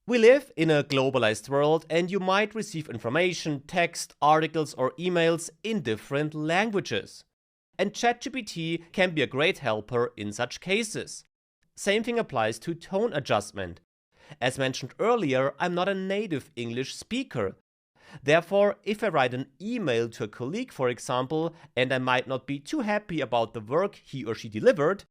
We live in a globalized world, and you might receive information, text, articles, or emails in different languages. And ChatGPT can be a great helper in such cases. Same thing applies to tone adjustment. As mentioned earlier, I'm not a native English speaker. Therefore, if I write an email to a colleague, for example, and I might not be too happy about the work he or she delivered,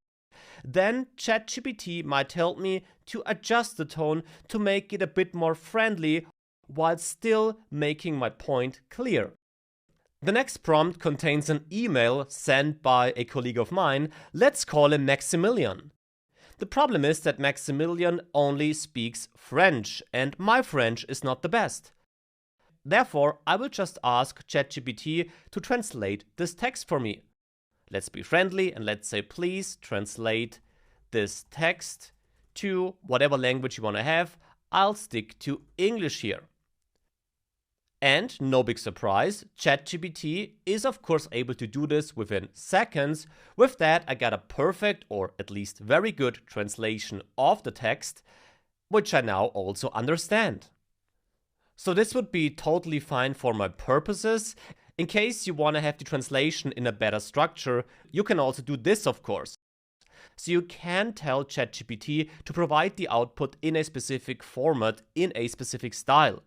then ChatGPT might help me to adjust the tone to make it a bit more friendly while still making my point clear. The next prompt contains an email sent by a colleague of mine. Let's call him Maximilian. The problem is that Maximilian only speaks French, and my French is not the best. Therefore, I will just ask ChatGPT to translate this text for me. Let's be friendly and let's say, please translate this text to whatever language you want to have. I'll stick to English here. And no big surprise, ChatGPT is of course able to do this within seconds. With that, I got a perfect, or at least very good, translation of the text, which I now also understand. So this would be totally fine for my purposes. In case you want to have the translation in a better structure, you can also do this, of course. So you can tell ChatGPT to provide the output in a specific format, in a specific style.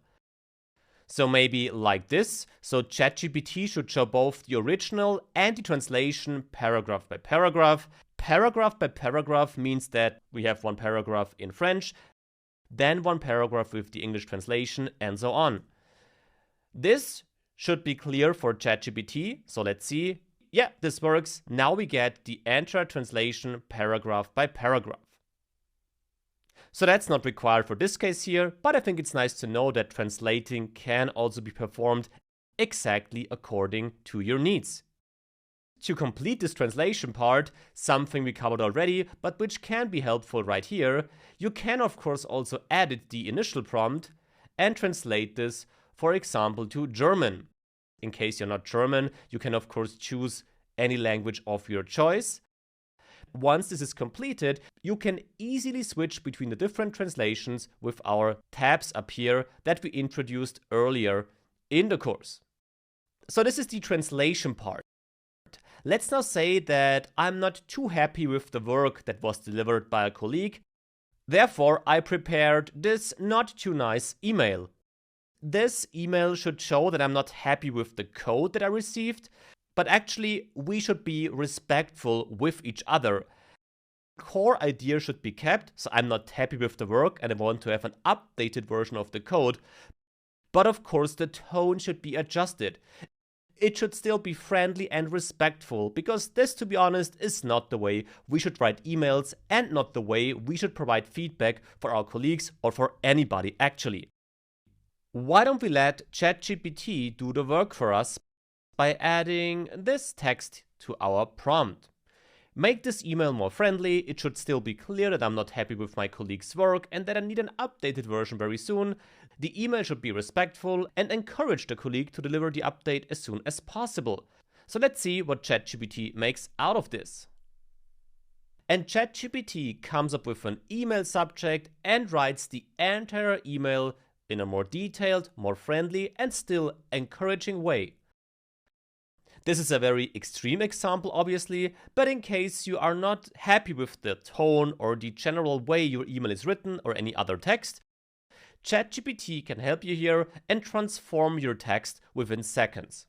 So maybe like this. So ChatGPT should show both the original and the translation paragraph by paragraph. Paragraph by paragraph means that we have one paragraph in French, then one paragraph with the English translation, and so on. This should be clear for ChatGPT. So let's see. Yeah, this works. Now we get the entire translation paragraph by paragraph. So that's not required for this case here, but I think it's nice to know that translating can also be performed exactly according to your needs. To complete this translation part, something we covered already, but which can be helpful right here, you can of course also edit the initial prompt and translate this, for example, to German. In case you're not German, you can of course choose any language of your choice. Once this is completed, you can easily switch between the different translations with our tabs up here that we introduced earlier in the course. So this is the translation part. Let's now say that I'm not too happy with the work that was delivered by a colleague. Therefore, I prepared this not too nice email. This email should show that I'm not happy with the code that I received, but actually we should be respectful with each other. Core idea should be kept, so I'm not happy with the work and I want to have an updated version of the code. But of course the tone should be adjusted. It should still be friendly and respectful, because this, to be honest, is not the way we should write emails and not the way we should provide feedback for our colleagues or for anybody actually. Why don't we let ChatGPT do the work for us by adding this text to our prompt? Make this email more friendly. It should still be clear that I'm not happy with my colleague's work and that I need an updated version very soon. The email should be respectful and encourage the colleague to deliver the update as soon as possible. So let's see what ChatGPT makes out of this. And ChatGPT comes up with an email subject and writes the entire email in a more detailed, more friendly, and still encouraging way. This is a very extreme example, obviously, but in case you are not happy with the tone or the general way your email is written or any other text, ChatGPT can help you here and transform your text within seconds.